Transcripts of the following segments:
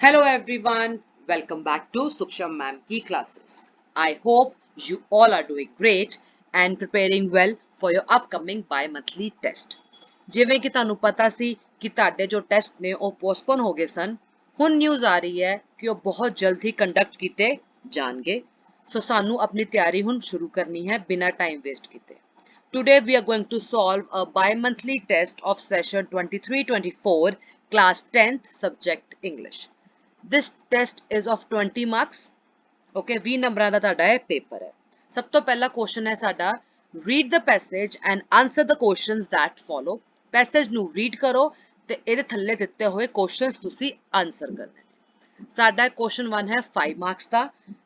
Hello everyone, welcome back to Suksham Ma'am Key Classes. I hope you all are doing great and preparing well for your upcoming bi-monthly test. ਜਿਵੇਂ ਕਿ ਤੁਹਾਨੂੰ ਪਤਾ ਸੀ ਕਿ ਤੁਹਾਡੇ ਜੋ test ਨੇ ਉਹ ਪੋਸਟਪੋਨ ਹੋ ਗਏ ਸਨ, ਹੁਣ ਨਿਊਜ਼ ਆ ਰਹੀ ਹੈ ਕਿ ਉਹ ਬਹੁਤ ਜਲਦ ਹੀ ਕੰਡਕਟ ਕੀਤੇ ਜਾਣਗੇ। ਸੋ ਸਾਨੂੰ ਆਪਣੀ ਤਿਆਰੀ ਹੁਣ ਸ਼ੁਰੂ ਕਰਨੀ ਹੈ ਬਿਨਾਂ ਟਾਈਮ ਵੇਸਟ ਕੀਤੇ। Today we are going to solve a bi-monthly test of session 23-24 class 10th subject English. This test is of 20 marks. Okay, 20 ਨੰਬਰਾਂ ਦਾ ਤੁਹਾਡਾ ਇਹ ਪੇਪਰ ਹੈ। ਸਭ ਤੋਂ ਪਹਿਲਾ ਕੁਐਸਚਨ ਹੈ ਸਾਡਾ read the passage and answer the questions that follow. Passage ਨੂੰ ਰੀਡ ਕਰੋ ਤੇ ਇਹਦੇ ਥੱਲੇ ਦਿੱਤੇ ਹੋਏ ਕੁਐਸਚਨਸ ਤੁਸੀਂ ਆਨਸਰ ਕਰਨੇ। ਸਾਡਾ ਕੁਐਸਚਨ 1 ਹੈ 5 ਮਾਰਕਸ ਦਾ।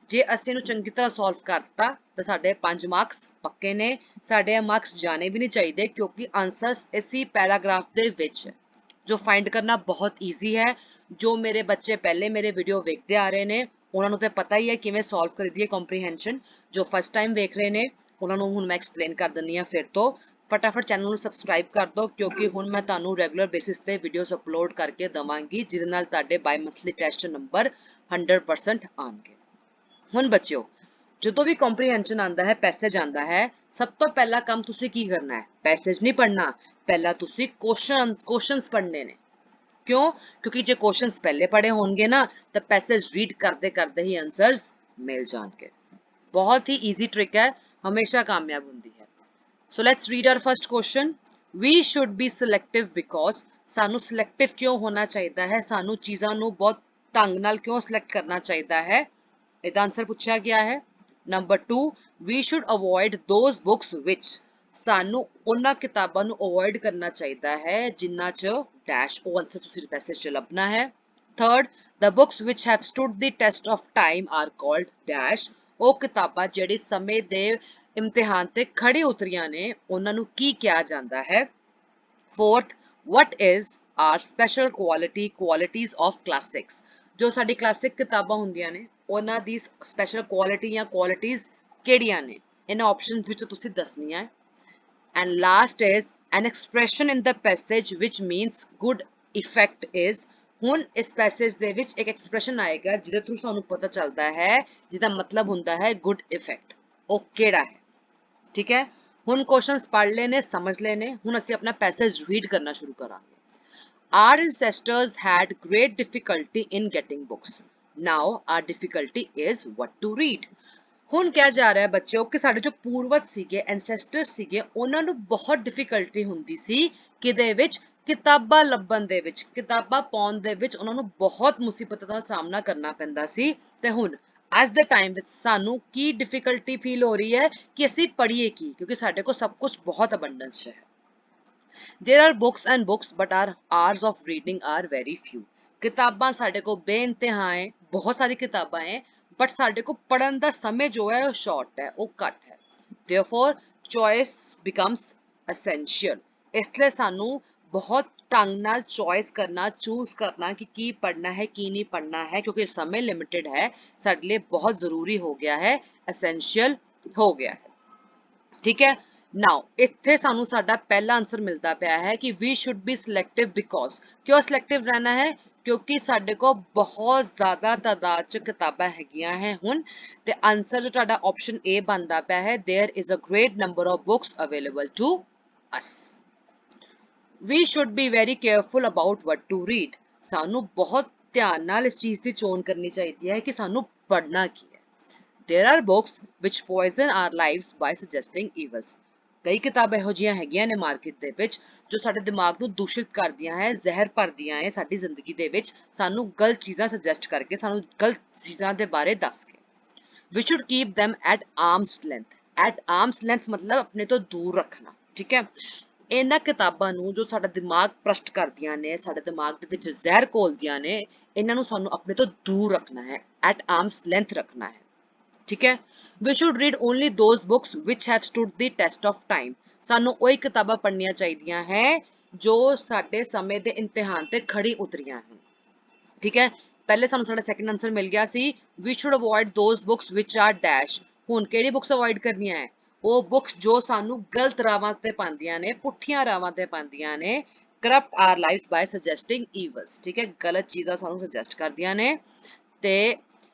ਜੇ ਅਸੀਂ ਇਹਨੂੰ ਚੰਗੀ ਤਰ੍ਹਾਂ ਸੋਲਵ ਕਰਤਾ ਤਾਂ ਸਾਡੇ 5 ਮਾਰਕਸ ਪੱਕੇ ਨੇ। ਸਾਡੇ ਮਾਰਕਸ ਜਾਣੇ ਵੀ ਨਹੀਂ ਚਾਹੀਦੇ ਕਿਉਂਕਿ ਆਨਸਰਸ ਇਸੇ ਪੈਰਾਗ੍ਰਾਫ ਦੇ ਵਿੱਚ ਹੈ। ਜੋ ਫਾਈਂਡ ਕਰਨਾ ਬਹੁਤ ਈਜ਼ੀ ਹੈ। ਜੋ ਮੇਰੇ ਬੱਚੇ ਪਹਿਲੇ ਮੇਰੇ ਵੀਡੀਓ ਵੇਖਦੇ ਆ ਰਹੇ ਨੇ ਉਹਨਾਂ ਨੂੰ ਤਾਂ ਪਤਾ ਹੀ ਹੈ ਕਿਵੇਂ ਸੋਲਵ ਕਰੀਦੀ ਹੈ ਕੰਪਰੀਹੈਂਸ਼ਨ। ਜੋ ਫਸਟ ਟਾਈਮ ਵੇਖ ਰਹੇ ਨੇ ਉਹਨਾਂ ਨੂੰ ਹੁਣ ਮੈਂ ਐਕਸਪਲੇਨ ਕਰ ਦਿੰਦੀ ਹਾਂ ਫਿਰ ਤੋਂ। ਫਟਾਫਟ ਚੈਨਲ ਨੂੰ ਸਬਸਕ੍ਰਾਈਬ ਕਰ ਦਿਓ ਕਿਉਂਕਿ ਹੁਣ ਮੈਂ ਤੁਹਾਨੂੰ ਰੈਗੂਲਰ ਬੇਸਿਸ ਤੇ ਵੀਡੀਓਜ਼ ਅਪਲੋਡ ਕਰਕੇ ਦਵਾਂਗੀ ਜਿਹਦੇ ਨਾਲ ਤੁਹਾਡੇ ਬਾਈ ਮੰਥਲੀ ਟੈਸਟ ਨੰਬਰ 100% ਆਉਣਗੇ। ਹੁਣ ਬੱਚਿਓ, ਜਦੋਂ ਵੀ ਕੰਪਰੀਹੈਂਸ਼ਨ ਆਂਦਾ ਹੈ, ਪੈਸੇਜ ਆਂਦਾ ਹੈ, ਸਭ ਤੋਂ ਪਹਿਲਾ ਕੰਮ ਤੁਸੀਂ ਕੀ ਕਰਨਾ ਹੈ? ਪੈਸੇਜ ਨਹੀਂ ਪੜ੍ਹਨਾ, ਪਹਿਲਾਂ ਤੁਸੀਂ ਕੁਐਸਚਨਸ ਪੜ੍ਹਨੇ ਨੇ। ਕਿਉਂ? ਕਿਉਂਕਿ ਜੇ ਕੁਐਸਚਨਸ ਪਹਿਲੇ ਪੜ੍ਹੇ ਹੋਣਗੇ ਨਾ ਤਾਂ ਪੈਸੇਜ ਰੀਡ ਕਰਦੇ ਕਰਦੇ ਹੀ ਆਨਸਰਸ ਮਿਲ ਜਾਣਗੇ। ਬਹੁਤ ਹੀ ਈਜ਼ੀ ਟ੍ਰਿਕ ਹੈ, ਹਮੇਸ਼ਾ ਕਾਮਯਾਬ ਹੁੰਦੀ ਹੈ। So let's read our first question. We should be selective because. ਸਾਨੂੰ ਸਿਲੈਕਟਿਵ ਕਿਉਂ ਹੋਣਾ ਚਾਹੀਦਾ ਹੈ? ਸਾਨੂੰ ਚੀਜ਼ਾਂ ਨੂੰ ਬਹੁਤ ਢੰਗ ਨਾਲ ਕਿਉਂ ਸਿਲੈਕਟ ਕਰਨਾ ਚਾਹੀਦਾ ਹੈ? ਇਹਦਾ ਆਨਸਰ ਪੁੱਛਿਆ ਗਿਆ ਹੈ। Number 2, we should avoid those books which। ਸਾਨੂੰ ਉਹਨਾਂ ਕਿਤਾਬਾਂ ਨੂੰ ਅਵੋਇਡ ਕਰਨਾ ਚਾਹੀਦਾ ਹੈ ਜਿਨ੍ਹਾਂ 'ਚ ਡੈਸ਼ ਉਹ ਆਨਸਰ ਤੁਸੀਂ ਪੈਸੇਜ 'ਚ ਲੱਭਣਾ ਹੈ। Third, the books which have stood the test of time are called dash। ਉਹ ਕਿਤਾਬਾਂ ਜਿਹੜੀ ਸਮੇਂ ਦੇ ਇਮਤਿਹਾਨ ਤੇ ਖੜੀ ਉਤਰੀਆਂ ਨੇ ਉਹਨਾਂ ਨੂੰ ਕੀ ਕਿਹਾ ਜਾਂਦਾ ਹੈ। Fourth, what is our special qualities of classics। ਜੋ ਸਾਡੀ ਕਲਾਸਿਕ ਕਿਤਾਬਾਂ ਹੁੰਦੀਆਂ ਨੇ ਉਹਨਾਂ ਦੀ ਸਪੈਸ਼ਲ ਕੁਆਲਿਟੀ ਜਾਂ ਕੁਆਲਿਟੀਜ਼ ਕਿਹੜੀਆਂ ਨੇ? ਇਹਨਾਂ ਆਪਸ਼ਨਸ ਵਿੱਚ ਤੁਸੀਂ ਦੱਸਣੀਆਂ ਹੈ। And last is an expression in the passage which means good effect is। ਹੁਣ ਇਸ ਪੈਸੇਜ ਦੇ ਵਿੱਚ ਇੱਕ ਐਕਸਪ੍ਰੈਸ਼ਨ ਆਏਗਾ ਜਿਹਦੇ ਥਰੂ ਸਾਨੂੰ ਪਤਾ ਚੱਲਦਾ ਹੈ ਜਿਹਦਾ ਮਤਲਬ ਹੁੰਦਾ ਹੈ ਗੁੱਡ ਇਫੈਕਟ। ਉਹ ਕਿਹੜਾ ਹੈ? ਠੀਕ ਹੈ, ਹੁਣ ਕੁਐਸਚਨਸ ਪੜ੍ਹ ਲਏ ਨੇ, ਸਮਝ ਲਏ ਨੇ, ਹੁਣ ਅਸੀਂ ਆਪਣਾ ਪੈਸੇਜ ਰੀਡ ਕਰਨਾ ਸ਼ੁਰੂ ਕਰਾਂਗੇ। Our ancestors had great difficulty in getting books. Now our difficulty is what to read। ਹੁਣ ਕਿਹਾ ਜਾ ਰਿਹਾ ਹੈ ਬੱਚਿਓ ਕਿ ਸਾਡੇ ਜੋ ਪੂਰਵਜ ਸੀਗੇ, ਐਂਸੈਸਟਰਸ ਸੀਗੇ, ਉਹਨਾਂ ਨੂੰ ਬਹੁਤ ਡਿਫਿਕਲਟੀ ਹੁੰਦੀ ਸੀ ਕਿਹਦੇ ਵਿੱਚ? ਕਿਤਾਬਾਂ ਲੱਭਣ ਦੇ ਵਿੱਚ, ਕਿਤਾਬਾਂ ਪਾਉਣ ਦੇ ਵਿੱਚ ਉਹਨਾਂ ਨੂੰ ਬਹੁਤ ਮੁਸੀਬਤਾਂ ਦਾ ਸਾਹਮਣਾ ਕਰਨਾ ਪੈਂਦਾ ਸੀ। ਤੇ ਹੁਣ ਅੱਜ ਦੇ ਟਾਈਮ ਵਿੱਚ ਸਾਨੂੰ ਕੀ ਡਿਫਿਕਲਟੀ ਫੀਲ ਹੋ ਰਹੀ ਹੈ ਕਿ ਅਸੀਂ ਪੜ੍ਹੀਏ ਕੀ, ਕਿਉਂਕਿ ਸਾਡੇ ਕੋਲ ਸਭ ਕੁਝ ਬਹੁਤ ਅਬੰਡੈਂਸ 'ਚ ਹੈ। There are books and books but our hours of reading are very few। ਕਿਤਾਬਾਂ ਸਾਡੇ ਕੋਲ ਬੇਇੰਤਹਾ ਹੈ, ਬਹੁਤ ਸਾਰੀ ਕਿਤਾਬਾਂ ਹੈ ਬਟ ਸਾਡੇ ਕੋਲ ਪੜ੍ਹਨ ਦਾ ਸਮੇਂ ਜੋ ਹੈ ਉਹ ਸ਼ਾਰਟ ਹੈ, ਉਹ ਘੱਟ ਹੈ। Therefore choice becomes essential। ਇਸ ਲਈ ਸਾਨੂੰ ਬਹੁਤ ਢੰਗ ਨਾਲ ਚੋਇਸ ਕਰਨਾ, ਚੂਜ਼ ਕਰਨਾ ਕਿ ਕੀ ਪੜ੍ਹਨਾ ਹੈ ਕੀ ਨਹੀਂ ਪੜ੍ਹਨਾ ਹੈ ਕਿਉਂਕਿ ਸਮੇਂ ਲਿਮਿਟਿਡ ਹੈ, ਸਾਡੇ ਲਈ ਬਹੁਤ ਜ਼ਰੂਰੀ ਹੋ ਗਿਆ ਹੈ, ਐਸੈਂਸ਼ੀਅਲ ਹੋ ਗਿਆ ਹੈ। ਠੀਕ ਹੈ, ਨਾਓ ਇੱਥੇ ਸਾਨੂੰ ਸਾਡਾ ਪਹਿਲਾ ਆਨਸਰ ਮਿਲਦਾ ਪਿਆ ਹੈ ਕਿ we should be selective because. ਕਿਉਂ ਸਿਲੈਕਟਿਵ ਰਹਿਣਾ ਹੈ? ਕਿਉਂਕਿ ਸਾਡੇ ਕੋਲ ਬਹੁਤ ਜ਼ਿਆਦਾ ਤਾਦਾਦ 'ਚ ਕਿਤਾਬਾਂ ਹੈਗੀਆਂ ਹੈ ਹੁਣ। ਤੇ ਆਨਸਰ ਜੋ ਤੁਹਾਡਾ ਆਪਸ਼ਨ ਏ ਬਣਦਾ ਪਿਆ ਹੈ there is a great number of books available to us. We should be very careful about what to read. ਸਾਨੂੰ ਬਹੁਤ ਧਿਆਨ ਨਾਲ ਇਸ ਚੀਜ਼ ਦੀ ਚੋਣ ਕਰਨੀ ਚਾਹੀਦੀ ਹੈ ਕਿ ਸਾਨੂੰ ਪੜ੍ਹਨਾ ਕੀ ਹੈ। There are books which poison our lives by suggesting evils। ਕਈ ਕਿਤਾਬਾਂ ਇਹੋ ਜਿਹੀਆਂ ਹੈਗੀਆਂ ਨੇ ਮਾਰਕੀਟ ਦੇ ਵਿੱਚ ਜੋ ਸਾਡੇ ਦਿਮਾਗ ਨੂੰ ਦੂਸ਼ਿਤ ਕਰਦੀਆਂ ਹੈ, ਜ਼ਹਿਰ ਭਰਦੀਆਂ ਹੈ ਸਾਡੀ ਜ਼ਿੰਦਗੀ ਦੇ ਵਿੱਚ, ਸਾਨੂੰ ਗਲਤ ਚੀਜ਼ਾਂ ਸੁਜੈਸਟ ਕਰਕੇ, ਸਾਨੂੰ ਗਲਤ ਚੀਜ਼ਾਂ ਦੇ ਬਾਰੇ ਦੱਸ ਕੇ। We should keep them at arm's length। At arm's length ਮਤਲਬ ਆਪਣੇ ਤੋਂ ਦੂਰ ਰੱਖਣਾ। ਠੀਕ ਹੈ, ਇਹਨਾਂ ਕਿਤਾਬਾਂ ਨੂੰ ਜੋ ਸਾਡਾ ਦਿਮਾਗ ਭ੍ਰਸ਼ਟ ਕਰਦੀਆਂ ਨੇ, ਸਾਡੇ ਦਿਮਾਗ ਦੇ ਵਿੱਚ ਜ਼ਹਿਰ ਘੋਲਦੀਆਂ ਨੇ, ਇਹਨਾਂ ਨੂੰ ਸਾਨੂੰ ਆਪਣੇ ਤੋਂ ਦੂਰ ਰੱਖਣਾ ਹੈ, at arm's length ਰੱਖਣਾ ਹੈ। ਠੀਕ ਹੈ, we should read only those books which have stood the test of time। ਸਾਨੂੰ ਉਹੀ ਕਿਤਾਬਾਂ ਪੜ੍ਹਨੀਆਂ ਚਾਹੀਦੀਆਂ ਹੈ ਜੋ ਸਾਡੇ ਸਮੇਂ ਦੇ ਇਮਤਿਹਾਨ ਤੇ ਖੜੀ ਉਤਰੀਆਂ ਹਨ। ਠੀਕ ਹੈ, ਪਹਿਲੇ ਸਾਨੂੰ ਸਾਡਾ ਸੈਕੰਡ ਆਨਸਰ ਮਿਲ ਗਿਆ ਸੀ we should avoid those books which are dash। ਹੁਣ ਕਿਹੜੀ ਬੁੱਕਸ ਅਵੋਇਡ ਕਰਨੀਆਂ ਹੈ? ਉਹ ਬੁੱਕਸ ਜੋ ਸਾਨੂੰ ਗਲਤ ਰਾਵਾਂ ਤੇ ਪਾਉਂਦੀਆਂ ਨੇ, ਪੁੱਠੀਆਂ ਰਾਵਾਂ ਤੇ ਪਾਉਂਦੀਆਂ ਨੇ, corrupt our lives by suggesting evils. ਠੀਕ ਹੈ, ਗਲਤ ਚੀਜ਼ਾਂ ਸਾਨੂੰ ਸੁਜੈਸਟ ਕਰਦੀਆਂ ਨੇ। ਤੇ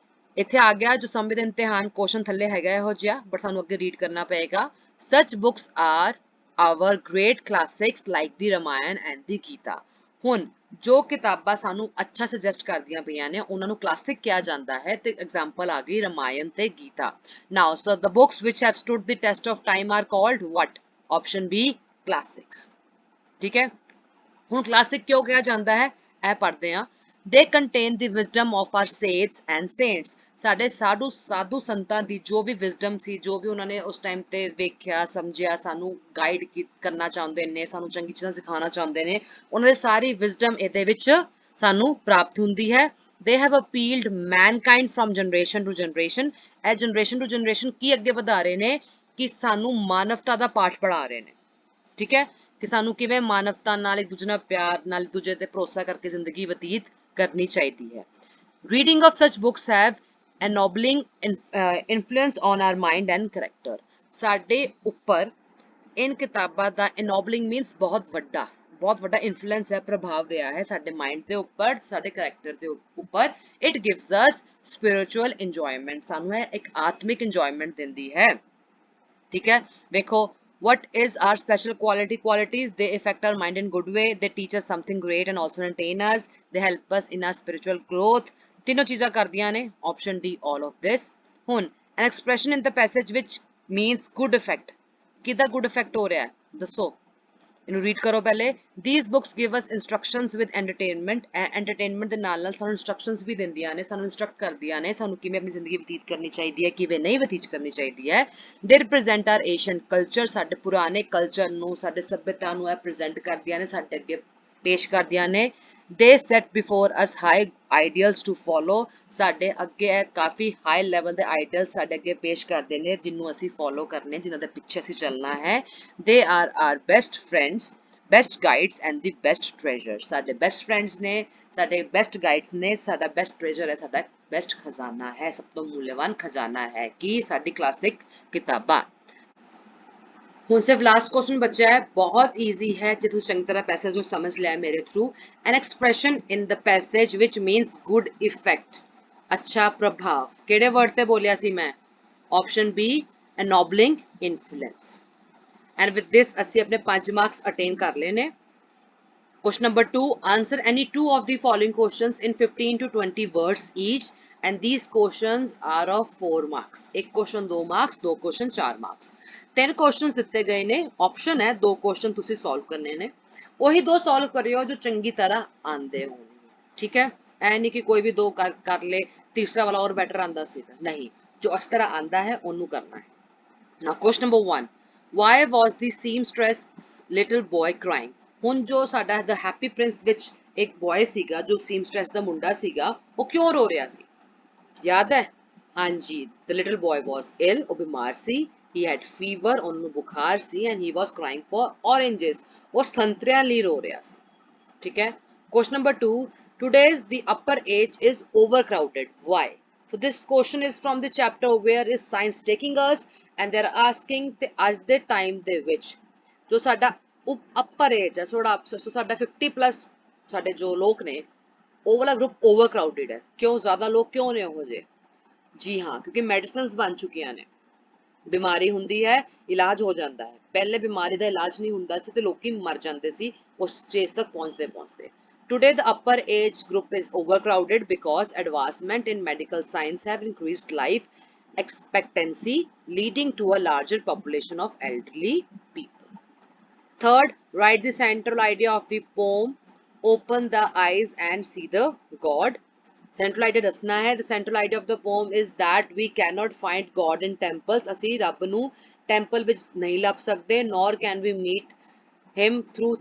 ਇੱਥੇ ਆ ਗਿਆ ਜੋ ਸਮੇਂ ਦੇ ਇਮਤਿਹਾਨ ਕੁਐਸਚਨ ਥੱਲੇ ਹੈਗਾ ਇਹੋ ਜਿਹਾ, ਬਟ ਸਾਨੂੰ ਅੱਗੇ ਰੀਡ ਕਰਨਾ ਪਏਗਾ। Such books are our great classics like the Ramayana and the Gita. ਹੁਣ ਜੋ ਕਿਤਾਬਾਂ ਸਾਨੂੰ ਅੱਛਾ ਸੁਜੈਸਟ ਕਰਦੀਆਂ ਪਈਆਂ ਨੇ ਉਹਨਾਂ ਨੂੰ ਕਲਾਸਿਕ ਕਿਹਾ ਜਾਂਦਾ ਹੈ, ਤੇ ਐਗਜ਼ਾਮਪਲ ਆ ਗਈ ਰਾਮਾਇਣ ਤੇ Gita. Now so the books which have stood the test of time are called what? Option B classics. ਠੀਕ ਹੈ, ਹੁਣ ਕਲਾਸਿਕ ਕਿਉਂ ਕਿਹਾ ਜਾਂਦਾ ਹੈ ਇਹ ਪੜ੍ਹਦੇ ਹਾਂ। They contain the wisdom of our sages and saints. ਸਾਡੇ ਸਾਧੂ ਸੰਤਾਂ ਦੀ ਜੋ ਵੀ ਵਿਜ਼ਡਮ ਸੀ, ਜੋ ਵੀ ਉਹਨਾਂ ਨੇ ਉਸ ਟਾਈਮ ਤੇ ਵੇਖਿਆ ਸਮਝਿਆ, ਸਾਨੂੰ ਗਾਈਡ ਕਰਨਾ ਚਾਹੁੰਦੇ ਨੇ, ਸਾਨੂੰ ਚੰਗੀ ਚੀਜ਼ਾਂ ਸਿਖਾਉਣਾ ਚਾਹੁੰਦੇ ਨੇ, ਉਹਨਾਂ ਦੀ ਸਾਰੀ ਵਿਜ਼ਡਮ ਇਹਦੇ ਵਿੱਚ ਸਾਨੂੰ ਪ੍ਰਾਪਤ ਹੁੰਦੀ ਹੈ। They have appealed mankind from generation to generation. ਇਹ ਜਨਰੇਸ਼ਨ ਟੂ ਜਨਰੇਸ਼ਨ ਕੀ ਅੱਗੇ ਵਧਾ ਰਹੇ ਨੇ ਕਿ ਸਾਨੂੰ ਮਾਨਵਤਾ ਦਾ ਪਾਠ ਪੜ੍ਹਾ ਰਹੇ ਨੇ। ਠੀਕ ਹੈ, ਕਿ ਸਾਨੂੰ ਕਿਵੇਂ ਮਾਨਵਤਾ ਨਾਲ, ਇੱਕ ਦੂਜੇ ਨਾਲ ਪਿਆਰ ਨਾਲ, ਇੱਕ ਦੂਜੇ ਤੇ ਭਰੋਸਾ ਕਰਕੇ ਜ਼ਿੰਦਗੀ ਬਤੀਤ ਕਰਨੀ ਚਾਹੀਦੀ ਹੈ। Reading of such books have ennobling influence on our mind and character। ਸਾਡੇ ਉੱਪਰ ਇਨ ਕਿਤਾਬਾਂ ਦਾ ennobling means ਬਹੁਤ ਵੱਡਾ ਇਨਫਲੂਐਂਸ ਹੈ, ਪ੍ਰਭਾਵ ਰਿਹਾ ਹੈ ਸਾਡੇ ਮਾਈਂਡ ਦੇ ਉੱਪਰ, ਸਾਡੇ ਕਰੈਕਟਰ ਦੇ ਉੱਪਰ। It gives us spiritual enjoyment. ਸਾਨੂੰ ਇਹ ਇੱਕ ਆਤਮਿਕ ਇੰਜੋਇਮੈਂਟ ਦਿੰਦੀ ਹੈ। ਠੀਕ ਹੈ, ਵੇਖੋ what is our special qualities? They affect our mind in good way, they teach us something great and also entertain us, they help us in our spiritual growth। तीनों चीज़ां करदियां ने। Option D all of this। ਹੁਣ an expression in the passage which means good effect। किदा good effect हो रहा है दसो, ਇਹਨੂੰ ਰੀਡ ਕਰੋ ਪਹਿਲੇ। these books give us instructions with entertainment। entertainment ਦੇ ਨਾਲ ਸਾਨੂੰ instructions ਵੀ ਦਿੰਦੀਆਂ ਨੇ, ਸਾਨੂੰ instruct ਕਰਦੀਆਂ ਨੇ ਸਾਨੂੰ ਕਿਵੇਂ ਆਪਣੀ ਜ਼ਿੰਦਗੀ ਬਤੀਤ ਕਰਨੀ ਚਾਹੀਦੀ ਹੈ, ਕਿਵੇਂ ਨਹੀਂ ਬਤੀਤ ਕਰਨੀ ਚਾਹੀਦੀ ਹੈ। they represent our ancient culture। ਸਾਡੇ ਪੁਰਾਣੇ ਕਲਚਰ ਨੂੰ, ਸਾਡੇ ਸੱਭਿਅਤਾ ਨੂੰ ਇਹ ਪ੍ਰੈਜ਼ੈਂਟ ਕਰਦੀਆਂ ਨੇ, ਸਾਡੇ ਅੱਗੇ ਪੇਸ਼ ਕਰਦੀਆਂ ਨੇ। they set before us high ideals to follow। ਸਾਡੇ ਅੱਗੇ ਕਾਫੀ ਹਾਈ ਲੈਵਲ ਦੇ ਆਈਡੀਅਲਸ ਸਾਡੇ ਅੱਗੇ ਪੇਸ਼ ਕਰਦੇ ਨੇ ਜਿਹਨੂੰ ਅਸੀਂ ਫੋਲੋ ਕਰਨੇ, ਜਿਨ੍ਹਾਂ ਦੇ ਪਿੱਛੇ ਅਸੀਂ ਚੱਲਣਾ ਹੈ। they are our best friends, best guides and the best treasure। ਸਾਡੇ best friends ਨੇ, ਸਾਡੇ best guides ਨੇ, ਸਾਡਾ best treasure ਹੈ, ਸਾਡਾ best ਖਜ਼ਾਨਾ ਹੈ, ਸਭ ਤੋਂ ਮੁੱਲਵਾਨ ਖਜ਼ਾਨਾ ਹੈ ਕਿ ਸਾਡੀ ਕਲਾਸਿਕ ਕਿਤਾਬਾਂ। ਹੁਣ ਸਿਰਫ ਲਾਸਟ ਕੁਐਸਚਨ ਬਚਿਆ ਹੈ, ਬਹੁਤ ਈਜ਼ੀ ਹੈ ਜੇ ਤੁਸੀਂ ਚੰਗੀ ਤਰ੍ਹਾਂ ਪੈਸੇਜ ਨੂੰ ਸਮਝ ਲਿਆ ਮੇਰੇ ਥਰੂ। ਐਨ ਐਕਸਪ੍ਰੈਸ਼ਨ ਇਨ ਦ ਪੈਸੇਜ ਵਿਚ ਮੀਨਸ ਗੁੱਡ ਇਫੈਕਟ। ਅੱਛਾ ਪ੍ਰਭਾਵ ਕਿਹੜੇ ਵਰਡ ਤੇ ਬੋਲਿਆ ਸੀ ਮੈਂ? Option B ennobling influence। And with ਦਿਸ ਅਸੀਂ ਆਪਣੇ 5 ਮਾਰਕਸ ਅਟੇਨ ਕਰ ਲਏ ਨੇ। Question number 2, answer any two of the following questions in 15 to 20 words each, and these questions are of 4 marks। एक question 2 marks, दो question 4 marks। 10 questions ਦਿੱਤੇ ਗਏ ਨੇ, option ਹੈ 2 question ਤੁਸੀਂ solve ਕਰਨੇ ਨੇ। ਉਹੀ ਦੋ solve ਕਰਿਓ ਜੋ ਚੰਗੀ ਤਰ੍ਹਾਂ ਆਂਦੇ ਹੋਣ। ਠੀਕ ਹੈ, ਐ ਨਹੀਂ ਕਿ ਕੋਈ ਵੀ ਦੋ ਕਰ ਲੇ, ਤੀਸਰਾ ਵਾਲਾ और better ਆਂਦਾ ਸੀਗਾ, ਨਹੀਂ, ਜੋ ਇਸ ਤਰ੍ਹਾਂ ਆਂਦਾ ਹੈ ਉਹਨੂੰ ਕਰਨਾ ਹੈ। Now question number 1, why was the seamstress little boy crying? ਹੁਣ ਜੋ ਸਾਡਾ ਦ ਹੈਪੀ ਪ੍ਰਿੰਸ ਵਿੱਚ ਇੱਕ ਬॉय ਸੀਗਾ ਜੋ ਸੀਮਸਟ੍ਰੈਸ ਦਾ ਮੁੰਡਾ ਸੀਗਾ, ਉਹ ਕਿਉਂ ਰੋ ਰਿਹਾ ਸੀ? ਯਾਦ ਹੈ? ਹਾਂਜੀ, ਦ ਲਿਟਲ ਬॉय ਵਾਸ ਇਲ, ਉਹ ਬਿਮਾਰ ਸੀ। ਹੀ ਹੈਡ ਫੀਵਰ, ਉਹਨੂੰ ਬੁਖਾਰ ਸੀ। And he was crying for oranges, ਉਹ ਸੰਤਰਿਆਂ ਲਈ ਰੋ ਰਿਹਾ ਸੀ। ਠੀਕ ਹੈ। Question number 2, today's the upper age is overcrowded, why? So this question is from the chapter where is science taking us, and they are asking ਤੇ ਅੱਜ ਦੇ time ਦੇ ਵਿੱਚ ਜੋ ਸਾਡਾ ਅਪਰ ਏਜ ਹੈ, ਸਾਡਾ 50 ਪਲੱਸ ਸਾਡੇ ਜੋ ਲੋਕ ਨੇ, ਉਹ ਵਾਲਾ ਗਰੁੱਪ ਓਵਰਕਰਾਊਡਡ ਹੈ। ਕਿਉਂ? ਜ਼ਿਆਦਾ ਲੋਕ ਕਿਉਂ ਨੇ ਉਹ ਜਿਹੇ? ਜੀ ਹਾਂ, ਕਿਉਂਕਿ ਮੈਡੀਸਿਨਸ ਬਣ ਚੁੱਕੀਆਂ ਨੇ। ਬਿਮਾਰੀ ਹੁੰਦੀ ਹੈ, ਇਲਾਜ ਹੋ ਜਾਂਦਾ ਹੈ। ਪਹਿਲੇ ਬਿਮਾਰੀ ਦਾ ਇਲਾਜ ਨਹੀਂ ਹੁੰਦਾ ਸੀ ਤੇ ਲੋਕੀ ਮਰ ਜਾਂਦੇ ਸੀ ਉਸ ਸਟੇਜ ਤੱਕ ਪਹੁੰਚਦੇ ਪਹੁੰਚਦੇ। Today the upper age group is overcrowded because advancement in medical science have increased life expectancy, leading to a larger population of elderly people। Third, write the central idea of the poem, open the eyes and see the God। Central idea ਦੱਸਣਾ ਹੈ। The central idea of the poem is that we cannot find God in temples। ਅਸੀਂ ਰੱਬ ਨੂੰ temple ਵਿੱਚ ਨਹੀਂ ਲੱਭ ਸਕਦੇ। Nor can we meet him through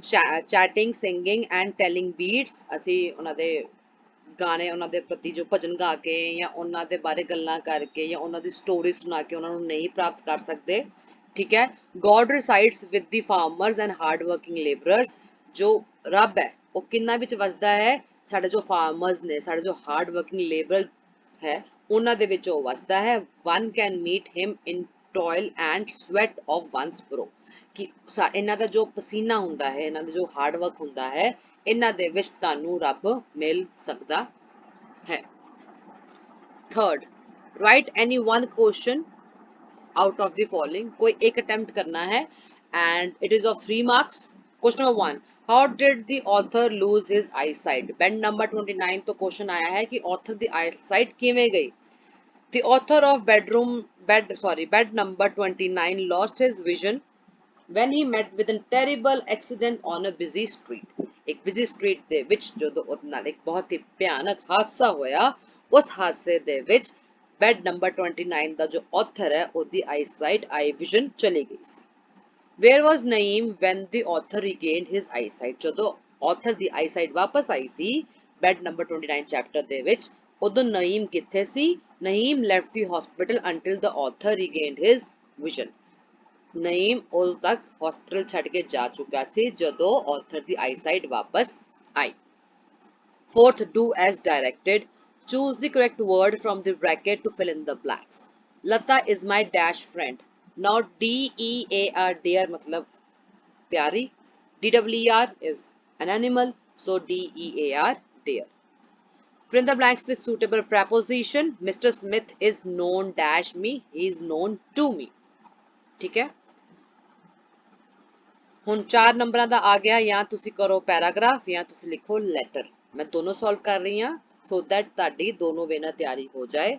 chatting, singing and telling beads। ਅਸੀਂ ਉਹਨਾਂ ਦੇ ਗਾਣੇ, ਉਹਨਾਂ ਦੇ ਪ੍ਰਤੀ ਜੋ ਭਜਨ ਗਾ ਕੇ ਜਾਂ ਉਹਨਾਂ ਦੇ ਬਾਰੇ ਗੱਲਾਂ ਕਰਕੇ ਜਾਂ ਉਹਨਾਂ ਦੀ ਸਟੋਰੀ ਸੁਣਾ ਕੇ ਉਹਨਾਂ ਨੂੰ ਨਹੀਂ ਪ੍ਰਾਪਤ ਕਰ ਸਕਦੇ। ਠੀਕ ਹੈ। God resides with the farmers and hard working laborers। ਜੋ ਰੱਬ ਹੈ ਉਹ ਕਿੰਨਾ ਵਿੱਚ ਵਸਦਾ ਹੈ? ਸਾਡੇ ਜੋ ਫਾਰਮਰਸ ਨੇ, ਸਾਡੇ ਜੋ ਹਾਰਡ ਵਰਕਿੰਗ ਲੇਬਰ ਹੈ, ਉਹਨਾਂ ਦੇ ਵਿੱਚ ਉਹ ਵਸਦਾ ਹੈ। One can meet him in toil and sweat of one's brow। कि ਇਹਨਾਂ ਦਾ ਜੋ ਪਸੀਨਾ ਹੁੰਦਾ ਹੈ, ਇਹਨਾਂ ਦਾ ਜੋ ਹਾਰਡ ਵਰਕ ਹੁੰਦਾ ਹੈ, ਇਹਨਾਂ ਦੇ ਵਿੱਚ ਤੁਹਾਨੂੰ ਰੱਬ ਮਿਲ ਸਕਦਾ ਹੈ। Third, right any one question out of the following. कोई एक अटेम्प्ट करना है and it is of 3 marks. Question number 1, how did the author lose his eyesight. Bed number 29 तो क्वेश्चन आया है कि ऑथर दी आईसाइट किवें गई। The author of bed number 29 lost his vision when he met with a terrible accident on a busy street। एक busy street ਦੇ ਵਿੱਚ ਜਦੋਂ ਉਹਦੇ ਨਾਲ ਇੱਕ ਬਹੁਤ ਹੀ ਭਿਆਨਕ ਹਾਦਸਾ ਹੋਇਆ, ਉਸ ਹਾਦਸੇ ਦੇ ਵਿੱਚ ਬੈਡ ਨੰਬਰ 29 ਦਾ ਜੋ author ਹੈ ਉਹਦੀ eyesight eye vision ਚਲੀ ਗਈ ਸੀ। Where was Naeem when the author regained his eyesight। ਜਦੋਂ author ਦੀ eyesight ਵਾਪਸ ਆਈ ਸੀ ਬੈਡ ਨੰਬਰ 29 ਚੈਪਟਰ ਦੇ ਵਿੱਚ, ਉਦੋਂ ਨਈਮ ਕਿੱਥੇ ਸੀ। Naeem left the hospital until the author regained his vision। Naeem उस तक हॉस्पिटल छड़ के जा चुका सी जदों ऑथर दी आईसाइट वापस आई। Fourth, do as directed. Choose the correct word from the bracket to fill in the blanks. Lata is my dash friend. Now DEAR dear मतलब प्यारी। DER is an animal, so DEAR dear। Fill in the blanks with suitable preposition। Mr. Smith is known dash me, he is known to me। ठीक है, ਹੁਣ 4 ਨੰਬਰਾਂ ਦਾ ਆ ਗਿਆ, ਜਾਂ ਤੁਸੀਂ ਕਰੋ ਪੈਰਾਗ੍ਰਾਫ ਜਾਂ ਤੁਸੀਂ ਲਿਖੋ ਲੈਟਰ। ਮੈਂ ਦੋਨੋਂ ਸੋਲਵ ਕਰ ਰਹੀ ਹਾਂ ਸੋ ਦੈਟ ਤੁਹਾਡੀ ਦੋਨੋਂ ਵੇ ਨਾਲ ਤਿਆਰੀ ਹੋ ਜਾਏ।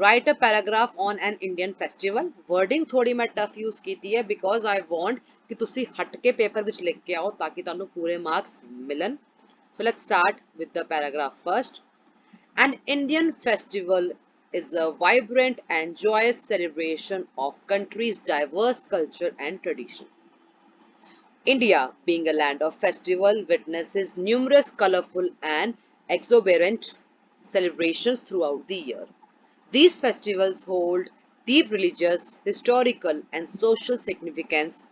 Write a paragraph on an Indian festival. Wording ਥੋੜੀ ਮੈਂ ਟਫ ਯੂਜ਼ ਕੀਤੀ ਹੈ ਬਿਕੋਜ਼ ਆਈ ਵਾਂਟ ਕਿ ਤੁਸੀਂ ਹਟ ਕੇ ਪੇਪਰ ਵਿੱਚ ਲਿਖ ਕੇ ਆਓ ਤਾਂ ਕਿ ਤੁਹਾਨੂੰ ਪੂਰੇ ਮਾਰਕਸ ਮਿਲਣ। So let's start with the paragraph first. N Indian festival is a vibrant and joyous celebration of country's diverse culture and tradition। India, being a land of festival, witnesses numerous colorful and exuberant celebrations throughout the year। These festivals hold deep religious, historical, and social significance,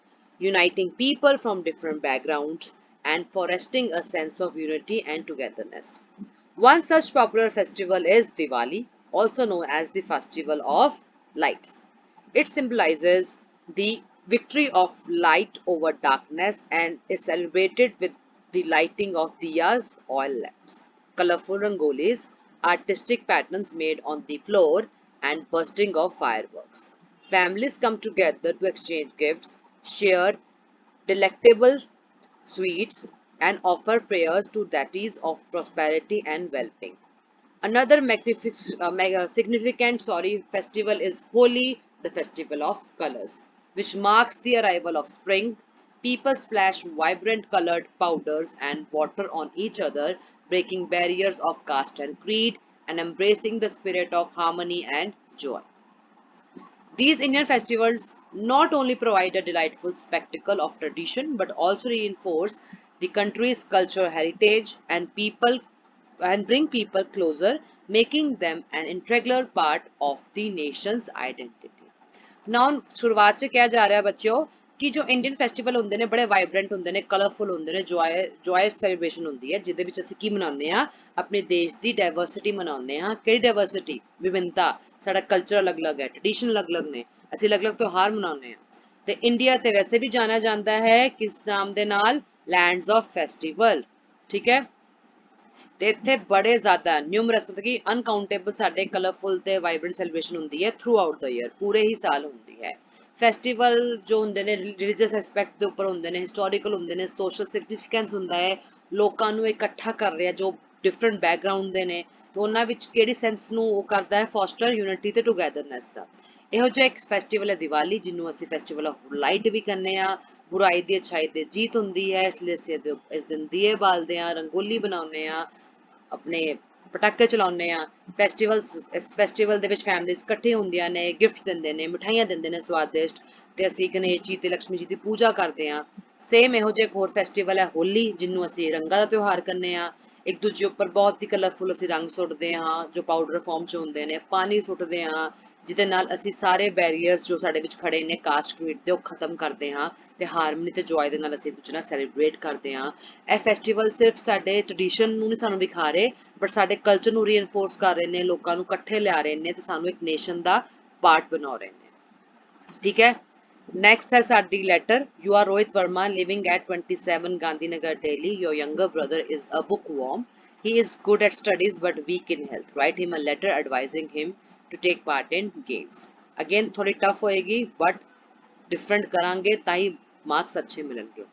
uniting people from different backgrounds and fostering a sense of unity and togetherness। One such popular festival is Diwali, also known as the Festival of Lights। It symbolizes the victory of light over darkness and is celebrated with the lighting of diyas, oil lamps, colorful rangolis, artistic patterns made on the floor, and bursting of fireworks। Families come together to exchange gifts, share delectable sweets, and offer prayers to deities of prosperity and well-being। Another significant festival is Holi, the festival of colors, which marks the arrival of spring। People splash vibrant colored powders and water on each other, breaking barriers of caste and creed and embracing the spirit of harmony and joy। These Indian festivals not only provide a delightful spectacle of tradition but also reinforce the country's cultural heritage and bring people closer, making them an integral part of the nation's identity। Now शुरुआत से क्या जा रहा है बच्चों कि जो Indian festival होंगे ने बड़े वाइब्रेंट होंगे ने, कलरफुल होंगे ने, जॉयस सैलीब्रेशन होंगी है जिहदे विच असीं की मनाउने आ अपने देश की डाइवर्सिटी मनाउने आ। किहड़ी डाइवर्सिटी? विभिन्नता। साडा कल्चर अलग अलग है, ट्रेडिशन अलग अलग ने, असीं अलग अलग त्यौहार मनाउने आ। ते इंडिया ते वैसे भी जाना जाता है किस नाम दे नाल? Lands of festival. ठीक है, ਤੇ ਇੱਥੇ ਬੜੇ ਜ਼ਿਆਦਾ ਨਿਊਮਰਸ मतलब कि अनकाउंटेबल ਸਾਡੇ ਕਲਰਫੁਲ ਤੇ ਵਾਈਬ੍ਰੈਂਟ ਸੈਲੀਬ੍ਰੇਸ਼ਨ ਹੁੰਦੀ ਹੈ ਥਰੂ ਆਊਟ ਦਾ ਈਅਰ, ਪੂਰੇ ਹੀ ਸਾਲ ਹੁੰਦੀ ਹੈ। ਫੈਸਟੀਵਲ ਜੋ ਹੁੰਦੇ ਨੇ ਰਿਲੀਜੀਅਸ ਐਸਪੈਕਟ ਦੇ ਉੱਪਰ ਹੁੰਦੇ ਨੇ, ਹਿਸਟੋਰੀਕਲ ਹੁੰਦੇ ਨੇ, ਸੋਸ਼ਲ ਸਿਗਨੀਫੀਕੈਂਸ ਹੁੰਦਾ ਹੈ, ਲੋਕਾਂ ਨੂੰ ਇਕੱਠਾ ਕਰ ਰਿਹਾ ਜੋ ਡਿਫਰੈਂਟ ਬੈਕਗ੍ਰਾਉਂਡ ਦੇ ਨੇ, ਤੇ ਉਹਨਾਂ ਵਿੱਚ ਕਿਹੜੀ ਸੈਂਸ ਨੂੰ ਉਹ ਕਰਦਾ ਹੈ? ਫੋਸਟਰ ਯੂਨਿਟੀ ਤੇ ਟੂਗੈਦਰਨੈਸ ਦਾ। ਇਹੋ ਜਿਹਾ ਇੱਕ ਫੈਸਟੀਵਲ ਹੈ ਦੀਵਾਲੀ, ਜਿਹਨੂੰ ਅਸੀਂ ਫੈਸਟੀਵਲ ਆਫ ਲਾਈਟ ਵੀ ਕਹਿੰਦੇ ਆ। ਬੁਰਾਈ ਦੀ ਅੱਛਾਈ ਤੇ ਜੀਤ ਹੁੰਦੀ ਹੈ, ਇਸ ਲਈ ਅਸੀਂ ਇਸ ਦਿਨ ਦੀਏ ਬਾਲਦੇ ਆ, ਰੰਗੋਲੀ ਬਣਾਉਂਦੇ ਆ, अपने पटाके चलाउने आ। इस फैसटिवल दे विच फैमिलीज़ इकट्ठे होंदियां ने, गिफ्ट्स दिंदे ने, मिठाइयां दिंदे ने स्वादिष्ट, ते असीं गणेश जी ते लक्ष्मी जी दी पूजा करदे आ। सेम इहो जिहा इक होर फैसटिवल है होली, जिन्नू असीं रंगां दा त्योहार करने आ। एक दूजे उप्पर बहुत ही कलरफुल असीं रंग सुੱਟਦੇ ਹਾਂ जो पाउडर फॉर्म च ਹੁੰਦੇ ਨੇ, पानी ਸੁੱਟਦੇ ਹਾਂ ਜਿਹਦੇ ਨਾਲ ਅਸੀਂ ਸਾਰੇ ਬੈਰੀਅਰਸ ਜੋ ਸਾਡੇ ਵਿੱਚ ਖੜੇ ਨੇ ਕਾਸਟ ਕ੍ਰੀਡ ਦੇ, ਉਹ ਖਤਮ ਕਰਦੇ ਹਾਂ ਤੇ ਹਾਰਮਨੀ ਤੇ ਜੋਏ ਦੇ ਨਾਲ ਅਸੀਂ ਦੂਜੇ ਨਾਲ ਸੈਲੀਬ੍ਰੇਟ ਕਰਦੇ ਹਾਂ। ਇਹ ਫੈਸਟੀਵਲ ਸਿਰਫ ਸਾਡੇ ਟ੍ਰੈਡੀਸ਼ਨ ਨੂੰ ਨਹੀਂ ਸਾਨੂੰ ਵਿਖਾ ਰਹੇ ਬਟ ਸਾਡੇ ਕਲਚਰ ਨੂੰ ਰੀਇਨਫੋਰਸ ਕਰ ਰਹੇ ਨੇ, ਲੋਕਾਂ ਨੂੰ ਇਕੱਠੇ ਲਿਆ ਰਹੇ ਨੇ ਤੇ ਸਾਨੂੰ ਇੱਕ ਨੇਸ਼ਨ ਦਾ ਪਾਰਟ ਬਣਾ ਰਹੇ ਨੇ। ਠੀਕ ਹੈ, Next है साडी letter. You are Rohit Verma living at 27 Gandhinagar, Delhi. Your younger brother is a bookworm. He is good at studies but weak in health. Write him a letter advising him to take part in games. Again थोड़ी tough होएगी but different करांगे ताई marks अच्छे मिलेंगे।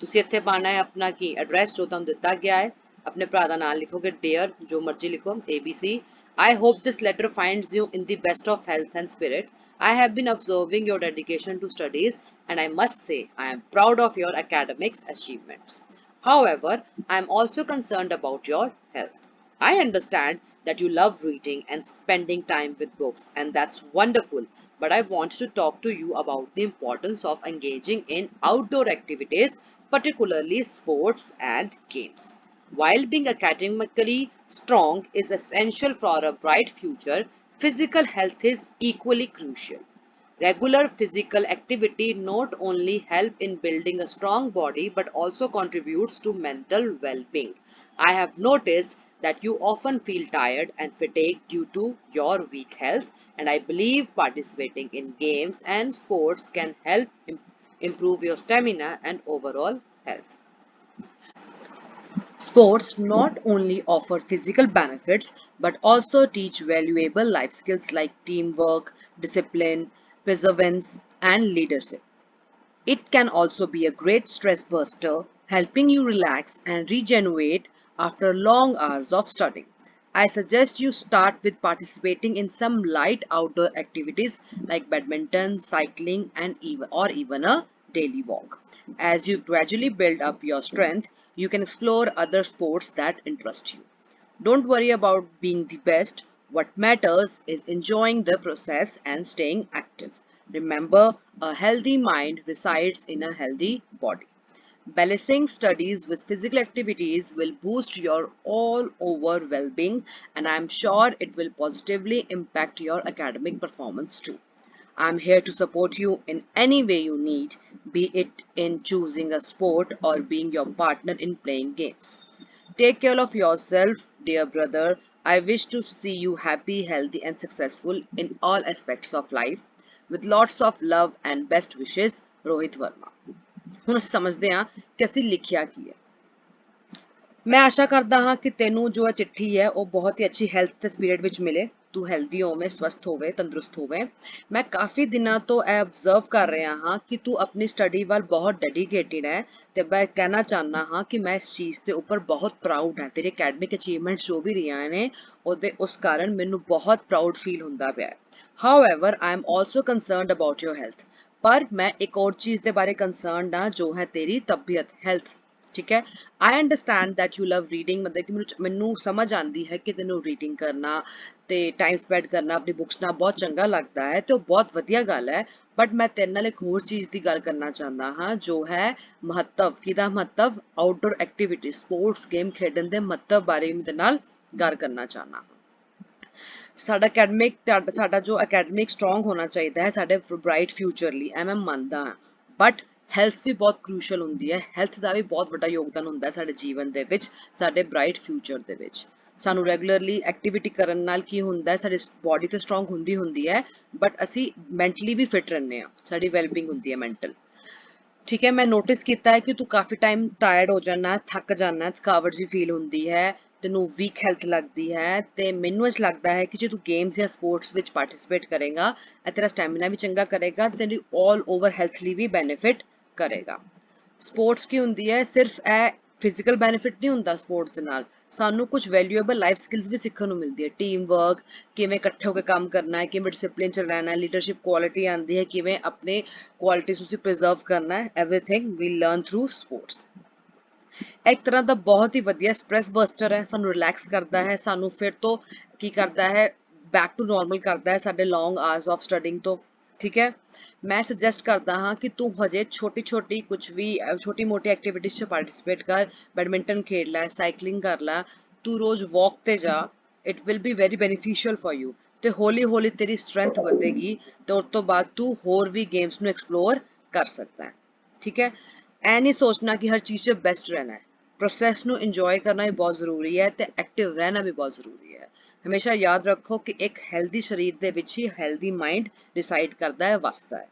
ਤੁਸੀਂ ਇੱਥੇ ਪਾਣਾ ਹੈ ਆਪਣਾ ਕੀ ਐਡਰੈਸ ਜੋ ਤੁਹਾਨੂੰ ਦਿੱਤਾ ਗਿਆ ਹੈ ਆਪਣੇ ਭਰਾ ਦਾ ਨਾਮ ਲਿਖੋਗੇ ਡੇਅਰ ਜੋ ਮਰਜ਼ੀ ਲਿਖੋ ABC I hope this letter finds you in the best of health and spirit. I have been observing your dedication to studies and I must say I am proud of your academics achievements. However, I am also concerned about your health. I understand that you love reading and spending time with books, and that's wonderful. But I want to talk to you about the importance of engaging in outdoor activities, particularly sports and games. While being academically strong is essential for a bright future, physical health is equally crucial. Regular physical activity not only help in building a strong body but also contributes to mental well-being. I have noticed that you often feel tired and fatigued due to your weak health, and I believe participating in games and sports can help improve your stamina and overall health. Sports not only offer physical benefits but also teach valuable life skills like teamwork, discipline, perseverance, and leadership. It can also be a great stress buster, helping you relax and regenerate after long hours of studying. I suggest you start with participating in some light outdoor activities like badminton, cycling, and even a daily walk. As you gradually build up your strength, you can explore other sports that interest you. Don't worry about being the best. What matters is enjoying the process and staying active. Remember, a healthy mind resides in a healthy body. Balancing studies with physical activities will boost your all over well being, and I'm sure it will positively impact your academic performance too. I'm here to support you in any way you need, be it in choosing a sport or being your partner in playing games. Take care of yourself, dear brother. I wish to see you happy, healthy, and successful in all aspects of life. With lots of love and best wishes, Rohit Verma. ਹੁਣ ਅਸੀਂ ਸਮਝਦੇ ਹਾਂ ਕਿ ਅਸੀਂ ਲਿਖਿਆ ਕੀ ਹੈ। ਮੈਂ ਆਸ਼ਾ ਕਰਦਾ ਹਾਂ ਕਿ ਤੈਨੂੰ ਜੋ ਇਹ ਚਿੱਠੀ ਹੈ ਉਹ ਬਹੁਤ ਹੀ ਅੱਛੀ ਹੈਲਥ ਤੇ ਸਪਿਰਿਟ ਵਿੱਚ ਮਿਲੇ, ਤੂੰ ਹੈਲਦੀ ਹੋਵੇਂ, ਸਵਸਥ ਹੋਵੇ, ਤੰਦਰੁਸਤ ਹੋਵੇ। ਮੈਂ ਕਾਫੀ ਦਿਨਾਂ ਤੋਂ ਇਹ ਆਬਜ਼ਰਵ ਕਰ ਰਿਹਾ ਹਾਂ ਕਿ ਤੂੰ ਆਪਣੀ ਸਟੱਡੀ ਵੱਲ ਬਹੁਤ ਡੈਡੀਕੇਟਿਡ ਹੈ ਤੇ ਮੈਂ ਕਹਿਣਾ ਚਾਹੁੰਦਾ ਹਾਂ ਕਿ ਮੈਂ ਇਸ ਚੀਜ਼ ਦੇ ਉੱਪਰ ਬਹੁਤ ਪ੍ਰਾਊਡ ਹਾਂ। ਤੇਰੇ ਅਕੈਡਮਿਕ ਅਚੀਵਮੈਂਟਸ ਜੋ ਵੀ ਰਹੀਆਂ ਨੇ ਉਹਦੇ ਉਸ ਕਾਰਨ ਮੈਨੂੰ ਬਹੁਤ ਪ੍ਰਾਊਡ ਫੀਲ ਹੁੰਦਾ ਪਿਆ ਹੈ। However, I am also concerned about your health. ਪਰ ਮੈਂ ਇੱਕ ਹੋਰ ਚੀਜ਼ ਦੇ ਬਾਰੇ ਕੰਸਰਨਡ ਹਾਂ ਜੋ ਹੈ ਤੇਰੀ ਤਬੀਅਤ, ਹੈਲਥ। ਠੀਕ ਹੈ, I understand that you love reading, ਮਤਲਬ ਕਿ ਮੈਨੂੰ ਸਮਝ ਆਉਂਦੀ ਹੈ ਕਿ ਤੈਨੂੰ ਰੀਡਿੰਗ ਕਰਨਾ ਤੇ ਟਾਈਮ ਸਪੈਂਡ ਕਰਨਾ ਆਪਣੀ ਬੁੱਕਸ ਨਾਲ ਬਹੁਤ ਚੰਗਾ ਲੱਗਦਾ ਹੈ ਤੇ ਉਹ ਬਹੁਤ ਵਧੀਆ ਗੱਲ ਹੈ। ਬਟ ਮੈਂ ਤੇਰੇ ਨਾਲ ਇੱਕ ਹੋਰ ਚੀਜ਼ ਦੀ ਗੱਲ ਕਰਨਾ ਚਾਹੁੰਦਾ ਹਾਂ ਜੋ ਹੈ ਮਹੱਤਵ, ਕਿਹਦਾ ਮਹੱਤਵ, ਆਊਟਡੋਰ ਐਕਟੀਵਿਟੀ, ਸਪੋਰਟਸ ਗੇਮ ਖੇਡਣ ਦੇ ਮਹੱਤਵ ਬਾਰੇ ਮੈਂ ਤੇਰੇ ਨਾਲ ਗੱਲ ਕਰਨਾ ਚਾਹੁੰਦਾ ਹਾਂ। ਸਾਡਾ ਜੋ ਅਕੈਡਮਿਕ ਸਟਰੋਂਗ ਹੋਣਾ ਚਾਹੀਦਾ ਹੈ ਸਾਡੇ ਬ੍ਰਾਈਟ ਫਿਊਚਰ ਲਈ, ਐ ਮੈਂ ਮੰਨਦਾ ਹਾਂ। ਬਟ ਹੈਲਥ ਵੀ ਬਹੁਤ ਕ੍ਰੂਸ਼ਲ ਹੁੰਦੀ ਹੈ, ਹੈਲਥ ਦਾ ਵੀ ਬਹੁਤ ਵੱਡਾ ਯੋਗਦਾਨ ਹੁੰਦਾ ਹੈ ਸਾਡੇ ਜੀਵਨ ਦੇ ਵਿੱਚ, ਸਾਡੇ ਬ੍ਰਾਈਟ ਫਿਊਚਰ ਦੇ ਵਿੱਚ। ਸਾਨੂੰ ਰੈਗੂਲਰਲੀ ਐਕਟੀਵਿਟੀ ਕਰਨ ਨਾਲ ਕੀ ਹੁੰਦਾ ਹੈ, ਸਾਡੀ ਬੋਡੀ ਤੇ ਸਟਰੋਂਗ ਹੁੰਦੀ ਹੈ ਬਟ ਅਸੀਂ ਮੈਂਟਲੀ ਵੀ ਫਿਟ ਰਹਿੰਦੇ ਹਾਂ, ਸਾਡੀ ਵੈਲਬੀਂਗ ਹੁੰਦੀ ਹੈ ਮੈਂਟਲ। ਠੀਕ ਹੈ, ਮੈਂ ਨੋਟਿਸ ਕੀਤਾ ਹੈ ਕਿ ਤੂੰ ਕਾਫੀ ਟਾਈਮ ਟਾਇਰਡ ਹੋ ਜਾਣਾ, ਥੱਕ ਜਾਣਾ, ਥਕਾਵਟ ਜੀ ਫੀਲ ਹੁੰਦੀ ਹੈ, ਤੈਨੂੰ ਵੀਕ ਹੈਲਥ ਲੱਗਦੀ ਹੈ ਤੇ ਮੈਨੂੰ ਇਸ ਲੱਗਦਾ ਹੈ ਕਿ ਜੇ ਤੂੰ ਗੇਮਸ ਜਾਂ ਸਪੋਰਟਸ ਵਿੱਚ ਪਾਰਟਿਸਿਪੇਟ ਕਰੇਗਾ ਇਹ ਤੇਰਾ ਸਟੈਮਿਨਾ ਵੀ ਚੰਗਾ ਕਰੇਗਾ ਤੇ ਤੇਰੀ ਆਲ ਓਵਰ ਹੈਲਥ ਲਈ ਵੀ ਬੈਨੀਫਿਟ ਕਰੇਗਾ। ਸਪੋਰਟਸ ਕੀ ਹੁੰਦੀ ਹੈ, ਸਿਰਫ ਇਹ ਫਿਜ਼ੀਕਲ ਬੈਨੀਫਿਟ ਨਹੀਂ ਹੁੰਦਾ ਸਪੋਰਟਸ ਦੇ ਨਾਲ, ਸਾਨੂੰ ਕੁਝ ਵੈਲਿਊਏਬਲ ਲਾਈਫ ਸਕਿੱਲਸ ਵੀ ਸਿੱਖਣ ਨੂੰ ਮਿਲਦੀ ਹੈ। ਟੀਮ ਵਰਕ, ਕਿਵੇਂ ਇਕੱਠੇ ਹੋ ਕੇ ਕੰਮ ਕਰਨਾ ਹੈ, ਕਿਵੇਂ ਡਿਸਿਪਲਿਨ 'ਚ ਰਹਿਣਾ ਹੈ, ਲੀਡਰਸ਼ਿਪ ਕੁਆਲਿਟੀ ਆਉਂਦੀ ਹੈ, ਕਿਵੇਂ ਆਪਣੇ ਕੁਆਲਿਟੀਜ਼ ਤੁਸੀਂ ਪ੍ਰੀਜ਼ਰਵ ਕਰਨਾ ਹੈ, ਐਵਰੀਥਿੰਗ ਵੀ ਲਰਨ ਥਰੂ ਸਪੋਰਟਸ। ਇੱਕ ਤਰ੍ਹਾਂ ਦਾ ਬਹੁਤ ਹੀ ਵਧੀਆ ਸਟ੍ਰੈਸ ਬਸਟਰ ਹੈ, ਸਾਨੂੰ ਰਿਲੈਕਸ ਕਰਦਾ ਹੈ, ਸਾਨੂੰ ਫਿਰ ਤੋਂ ਕੀ ਕਰਦਾ ਹੈ, ਬੈਕ ਟੂ ਨਾਰਮਲ ਕਰਦਾ ਹੈ ਸਾਡੇ ਲੌਂਗ ਆਵਰਸ ਆਫ ਸਟੱਡਿੰਗ ਤੋਂ। ਠੀਕ ਹੈ, ਮੈਂ ਸੁਜੈਸਟ ਕਰਦਾ ਹਾਂ ਕਿ ਤੂੰ ਹਜੇ ਛੋਟੀ ਕੁਝ ਵੀ ਛੋਟੀ ਮੋਟੀ ਐਕਟੀਵਿਟੀਜ਼ 'ਚ ਪਾਰਟਿਸਿਪੇਟ ਕਰ, ਬੈਡਮਿੰਟਨ ਖੇਡ ਲੈ, ਸਾਈਕਲਿੰਗ ਕਰ ਲੈ, ਤੂੰ ਰੋਜ਼ ਵਾਕ ਤੇ ਜਾ, it will be very beneficial for you ਤੇ ਹੌਲੀ ਹੌਲੀ ਤੇਰੀ ਸਟਰੈਂਥ ਵਧੇਗੀ ਤੇ ਉਸ ਤੋਂ ਬਾਅਦ ਤੂੰ ਹੋਰ ਵੀ ਗੇਮਸ ਨੂੰ ਐਕਸਪਲੋਰ ਕਰ ਸਕਦਾ ਹੈ। ਠੀਕ ਹੈ, ਐ ਨਹੀਂ ਸੋਚਣਾ ਕਿ ਹਰ ਚੀਜ਼ 'ਚ ਬੈਸਟ ਰਹਿਣਾ ਹੈ, ਪ੍ਰੋਸੈਸ ਨੂੰ ਇੰਜੋਏ ਕਰਨਾ ਵੀ ਬਹੁਤ ਜ਼ਰੂਰੀ ਹੈ ਤੇ ਐਕਟਿਵ ਰਹਿਣਾ ਵੀ ਬਹੁਤ ਜ਼ਰੂਰੀ ਹੈ। ਹਮੇਸ਼ਾ ਯਾਦ ਰੱਖੋ ਕਿ ਇੱਕ ਹੈਲਦੀ ਸਰੀਰ ਦੇ ਵਿੱਚ ਹੀ ਹੈਲਦੀ ਮਾਈਂਡ ਡਿਸਾਈਡ ਕਰਦਾ ਹੈ, ਵਸਦਾ ਹੈ।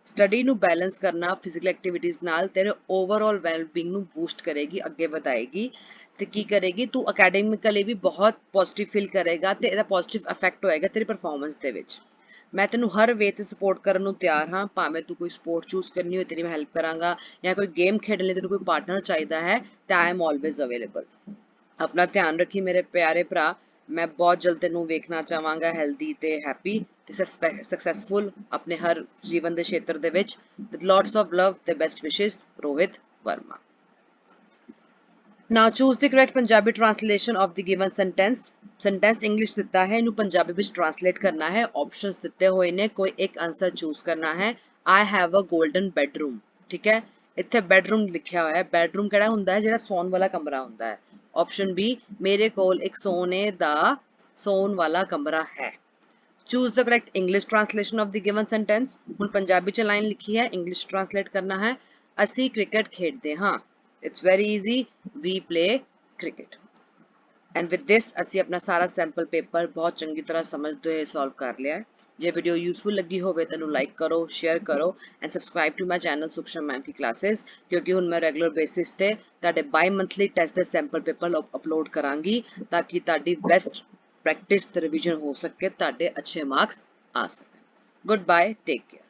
ਸਟੱਡੀ ਨੂੰ ਬੈਲੈਂਸ ਕਰਨਾ ਫਿਜ਼ੀਕਲ ਐਕਟੀਵਿਟੀਜ਼ ਨਾਲ ਤੇਰੇ ਓਵਰਆਲ ਵੈਲਬੀਇੰਗ ਨੂੰ ਬੂਸਟ ਕਰੇਗੀ, ਅੱਗੇ ਵਧਾਏਗੀ ਤੇ ਕੀ ਕਰੇਗੀ, ਤੂੰ ਅਕੈਡਮਿਕਲੀ ਵੀ ਬਹੁਤ ਪੋਜ਼ਿਟਿਵ ਫੀਲ ਕਰੇਗਾ ਤੇ ਇਹਦਾ ਪੋਜ਼ਿਟਿਵ ਇਫੈਕਟ ਹੋਏਗਾ ਤੇਰੀ ਪਰਫਾਰਮੈਂਸ ਦੇ ਵਿੱਚ। ਮੈਂ ਤੈਨੂੰ ਹਰ ਵੇ ਤੇ ਸਪੋਰਟ ਕਰਨ ਨੂੰ ਤਿਆਰ ਹਾਂ, ਭਾਵੇਂ ਤੂੰ ਕੋਈ ਸਪੋਰਟ ਚੂਜ਼ ਕਰਨੀ ਹੋਏ ਤੇਰੀ ਮੈਂ ਹੈਲਪ ਕਰਾਂਗਾ, ਜਾਂ ਕੋਈ ਗੇਮ ਖੇਡਣ ਲਈ ਤੈਨੂੰ ਕੋਈ ਪਾਰਟਨਰ ਚਾਹੀਦਾ ਹੈ ਤਾਂ ਆਈ ਐਮ ਆਲਵੇਜ਼ ਅਵੇਲੇਬਲ। ਆਪਣਾ ਧਿਆਨ ਰੱਖੀ ਮੇਰੇ ਪਿਆਰੇ ਭਰਾ, ਮੈਂ ਬਹੁਤ ਜਲਦ ਤੈਨੂੰ ਵੇਖਣਾ ਚਾਹਾਂਗਾ ਹੈਲਦੀ ਤੇ ਹੈਪੀ ਤੇ ਸਕਸੈਸਫੁਲ ਆਪਣੇ ਹਰ ਜੀਵਨ ਦੇ ਖੇਤਰ ਦੇ ਵਿੱਚ। ਵਿਦ ਲੋਟਸ ਆਫ ਲਵ ਤੇ ਬੈਸਟ ਵਿਸ਼ੇਸ, Rohit Verma. Now choose the correct Punjabi translation of the given sentence. Sentence English ਦਿੱਤਾ ਹੈ, ਇਹਨੂੰ ਪੰਜਾਬੀ ਵਿੱਚ translate ਕਰਨਾ ਹੈ। Options ਦਿੱਤੇ ਹੋਏ ਨੇ, ਕੋਈ ਇੱਕ ਆਨਸਰ ਚੂਜ਼ ਕਰਨਾ ਹੈ। I have a golden bedroom, ਠੀਕ ਹੈ। ਇੱਥੇ bedroom ਲਿਖਿਆ ਹੋਇਆ ਹੈ। bedroom ਕਿਹੜਾ ਹੁੰਦਾ ਹੈ, ਜਿਹੜਾ ਸੌਣ ਵਾਲਾ ਕਮਰਾ ਹੁੰਦਾ ਹੈ। Option B, ਮੇਰੇ ਕੋਲ ਇੱਕ ਸੌਣ ਵਾਲਾ ਕਮਰਾ ਹੈ। Choose the correct English translation of the given sentence. ਹੁਣ ਪੰਜਾਬੀ ਚ ਲਾਈਨ ਲਿਖੀ ਹੈ, English translate ਕਰਨਾ ਹੈ। ਅਸੀਂ ਕ੍ਰਿਕਟ ਖੇਡਦੇ ਹਾਂ। It's very easy. We play cricket. And with this, ਅਸੀਂ ਆਪਣਾ ਸਾਰਾ ਸੈਂਪਲ ਪੇਪਰ ਬਹੁਤ ਚੰਗੀ ਤਰ੍ਹਾਂ ਸਮਝਦੇ ਹੋਏ ਸੋਲਵ ਕਰ ਲਿਆ ਹੈ। ਜੇ ਵੀਡੀਓ ਯੂਜ਼ਫੁਲ ਲੱਗੀ ਹੋਵੇ ਤੈਨੂੰ ਲਾਈਕ ਕਰੋ, ਸ਼ੇਅਰ ਕਰੋ and subscribe to my channel Sukhsham ma'am ਕੀ ਕਲਾਸਿਸ, ਕਿਉਂਕਿ ਹੁਣ ਮੈਂ ਰੈਗੂਲਰ ਬੇਸਿਸ ਤੇ ਤੁਹਾਡੇ ਬਾਈ ਮੰਥਲੀ ਟੈਸਟ ਦੇ ਸੈਂਪਲ ਪੇਪਰ ਅਪਲੋਡ ਕਰਾਂਗੀ ਤਾਂ ਕਿ ਤੁਹਾਡੀ ਬੈਸਟ ਪ੍ਰੈਕਟਿਸ ਤੇ ਰਿਵੀਜ਼ਨ ਹੋ ਸਕੇ, ਤੁਹਾਡੇ ਅੱਛੇ ਮਾਰਕਸ ਆ ਸਕਣ। Good bye, take care.